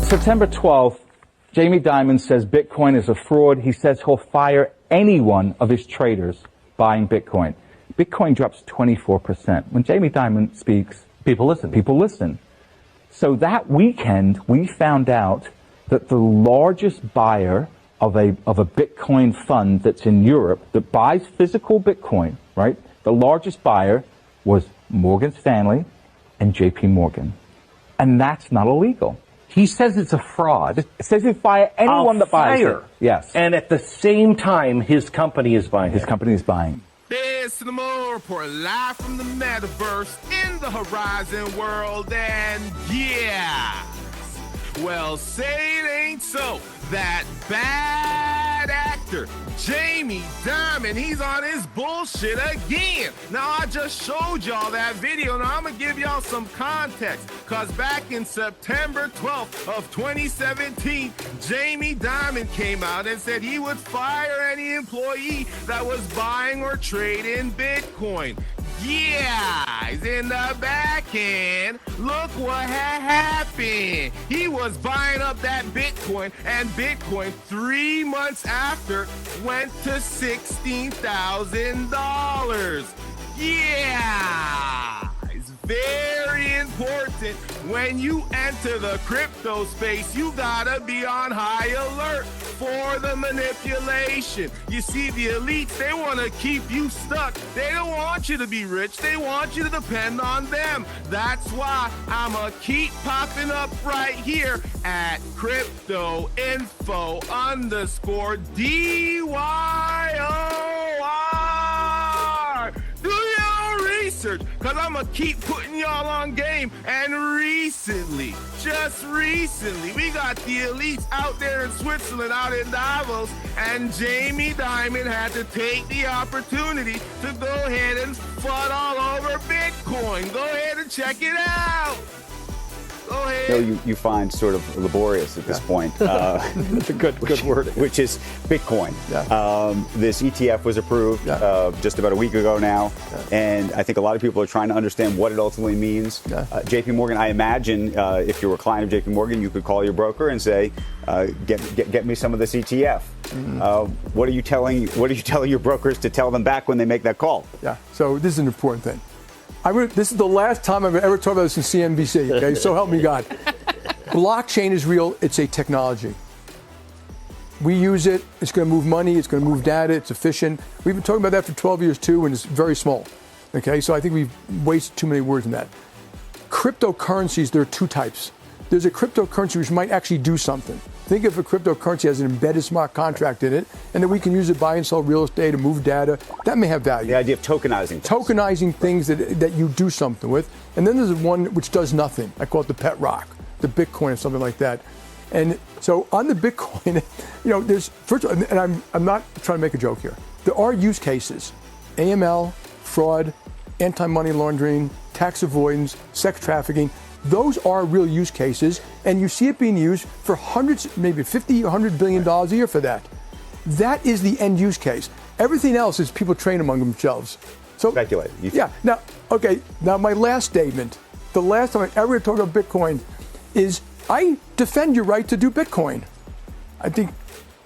September 12th, Jamie Dimon says Bitcoin is a fraud. He says he'll fire any one of his traders buying Bitcoin. Bitcoin drops 24%. When Jamie Dimon speaks, people listen. So that weekend, we found out that the largest buyer of a Bitcoin fund that's in Europe that buys physical Bitcoin, right? The largest buyer was Morgan Stanley and JP Morgan. And that's not illegal. He says it's a fraud. It says he'll fire anyone that buys it. Yes. And at the same time, his company is buying His company is buying. There's Dimon reporting live from the metaverse in the Horizon world, and yeah, well, say it ain't so. That bad actor, Jamie Dimon, he's on his bullshit again. Now, I just showed y'all that video. Now, I'm going to give y'all some context. Because back in September 12th of 2017, Jamie Dimon came out and said he would fire any employee that was buying or trading Bitcoin. Yeah, in the back end, look what had happened. He was buying up that Bitcoin, and Bitcoin 3 months after went to $16,000. Yeah, it's very important when you enter the crypto space. You gotta be on high alert for the manipulation. You see, the elites, they want to keep you stuck. They don't want you to be rich. They want you to depend on them. That's why I'ma keep popping up right here at crypto_DYOR. Do your research, because I'm going to keep putting y'all on game. And recently, just recently, we got the elites out there in Switzerland, out in Davos, and Jamie Dimon had to take the opportunity to go ahead and FUD all over Bitcoin. Go ahead and check it out. Go ahead. You find sort of laborious at this point. That's a good word. Which is Bitcoin. Yeah. This ETF was approved just about a week ago now, and I think a lot of people are trying to understand what it ultimately means. Yeah. JP Morgan, I imagine if you were a client of JP Morgan, you could call your broker and say, get me some of this ETF. Mm-hmm. What are you telling your brokers to tell them back when they make that call? Yeah. So this is an important thing. This is the last time I've ever talked about this in CNBC, okay? So help me God. Blockchain is real. It's a technology. We use it. It's going to move money. It's going to move data. It's efficient. We've been talking about that for 12 years, too, and it's very small, okay? So I think we've wasted too many words in that. Cryptocurrencies, there are two types. There's a cryptocurrency which might actually do something. Think of a cryptocurrency as an embedded smart contract in it, and that we can use it to buy and sell real estate and move data. That may have value. The idea of tokenizing. Tokenizing things that you do something with. And then there's one which does nothing. I call it the pet rock, the Bitcoin or something like that. And so on the Bitcoin, there's, first of all, and I'm not trying to make a joke here. There are use cases, AML, fraud, anti-money laundering, tax avoidance, sex trafficking. Those are real use cases, and you see it being used for hundreds, maybe $50 or $100 billion a year for that. That is the end use case. Everything else is people train among themselves. So speculate. Yeah. Now, my last statement, the last time I ever talk about Bitcoin is I defend your right to do Bitcoin. I think,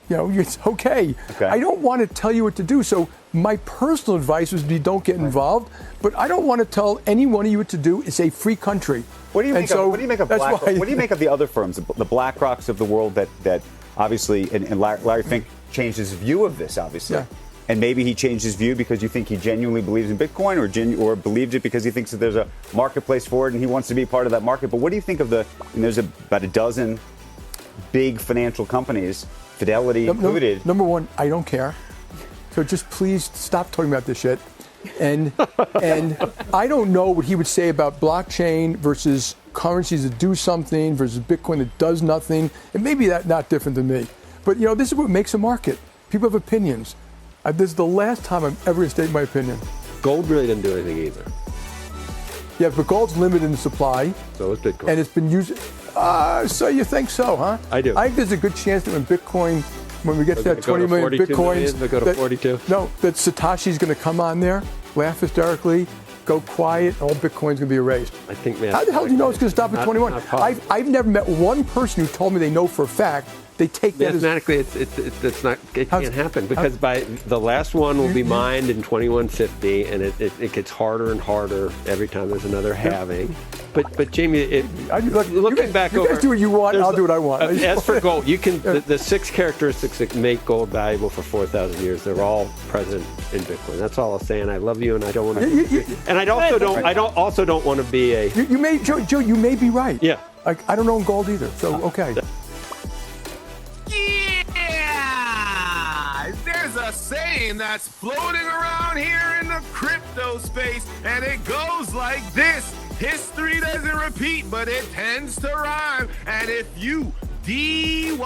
it's okay. I don't want to tell you what to do. So my personal advice would be don't get involved, but I don't want to tell any one of you what to do. It's a free country. What do you make of BlackRock? What do you make of the other firms, the BlackRocks of the world that obviously, and Larry Fink changed his view of this, obviously. Yeah. And maybe he changed his view because you think he genuinely believes in Bitcoin or believed it because he thinks that there's a marketplace for it and he wants to be part of that market. But what do you think of there's about a dozen big financial companies, Fidelity included. Number one, I don't care. So just please stop talking about this shit. And I don't know what he would say about blockchain versus currencies that do something versus Bitcoin that does nothing. It may be not different than me. But, this is what makes a market. People have opinions. This is the last time I'm ever going to state my opinion. Gold really didn't do anything either. Yeah, but gold's limited in supply. So is Bitcoin. And it's been used. So you think so, huh? I do. I think there's a good chance that when we get to that 20 million Bitcoins, they'll go to 42. No, that Satoshi's going to come on there, laugh hysterically, go quiet, all Bitcoin's going to be erased. I think How the hell do you know it's going to stop at 21? Not possible. I've never met one person who told me they know for a fact they take that as... Mathematically, it can't happen because by the last one will be mined in 2150, and it gets harder and harder every time there's another halving. But Jamie, looking back over, you guys do what you want, I'll do what I want. As for gold, you can the 6 characteristics that make gold valuable for 4,000 years. They're all present in Bitcoin. That's all I'll say. And I love you, and I don't want to. And I also don't want to be a. You may, Joe. You may be right. Yeah. Like I don't own gold either. So okay. Yeah! There's a saying that's floating around here in the crypto space, and it goes like this. History doesn't repeat, but it tends to rhyme. And if you DYOR,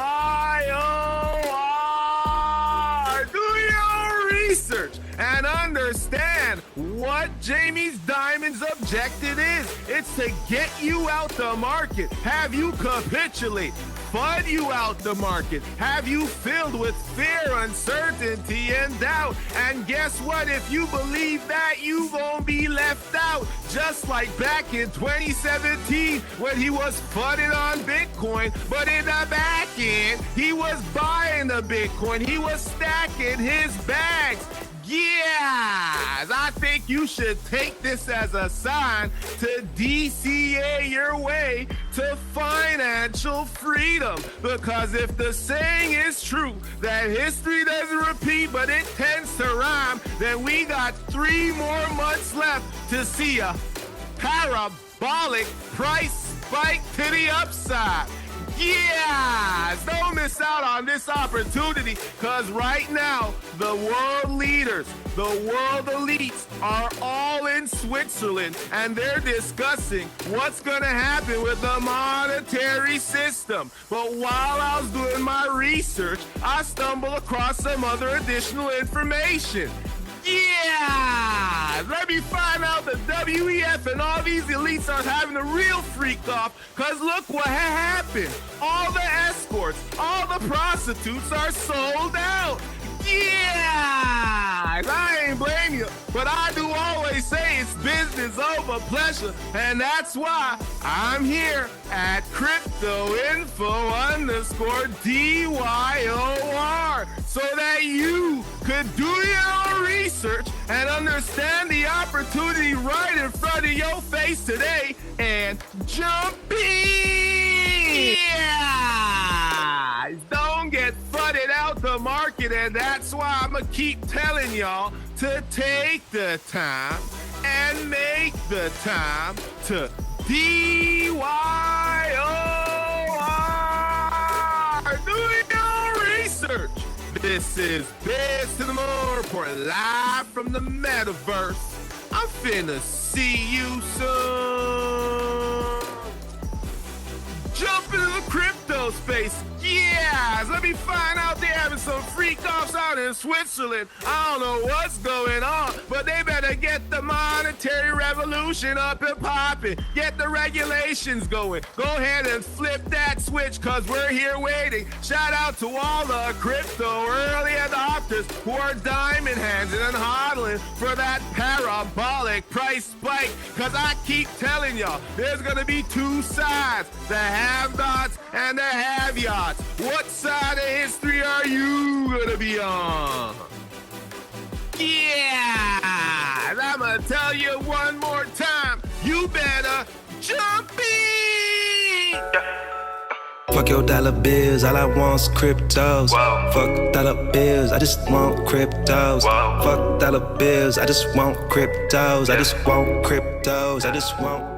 do your research and understand what Jamie Dimon's objective is. It's to get you out the market, have you capitulate, FUD you out the market, have you filled with fear, uncertainty, and doubt. And guess what? If you believe that, you gonna be left out. Just like back in 2017 when he was FUDing on Bitcoin, but in the back end, he was buying the Bitcoin. He was stacking his bags. Yes, I think you should take this as a sign to DCA your way to financial freedom. Because if the saying is true, that history doesn't repeat, but it tends to rhyme, then we got 3 more months left to see a parabolic price spike to the upside. Yes! Don't miss out on this opportunity, because right now, the world leaders, the world elites are all in Switzerland, and they're discussing what's going to happen with the monetary system. But while I was doing my research, I stumbled across some other additional information. Yeah! Let me find out the WEF and all these elites are having a real freak off, because look what happened. All the escorts, all the prostitutes are sold out. Yeah! I ain't blame you, but I do always say it's business over pleasure, and that's why I'm here at cryptoinfo_DYOR, so that you could do your own research and understand the opportunity right in front of your face today and jump in. Yeah! Don't get flooded out the market, and that's why I'm gonna keep telling y'all to take the time and make the time to DYOR. Do your research. This is Biz to the Moon Report, live from the metaverse. I'm finna see you soon. Jump into the crypto space. Yes, let me find out they're having some freak-offs out in Switzerland. I don't know what's going on, but they better get the monetary revolution up and popping. Get the regulations going. Go ahead and flip that switch, because we're here waiting. Shout out to all the crypto early adopters who are diamond handsing and hodling for that parabolic price spike, because I keep telling y'all, there's going to be 2 sides, the have-nots and the have-yots. What side of history are you gonna be on? Yeah! I'm gonna tell you one more time. You better jump in! Fuck your dollar bills, all I want's cryptos. Whoa. Fuck dollar bills, I just want cryptos. Whoa. Fuck dollar bills, I just want cryptos. I just want cryptos. I just want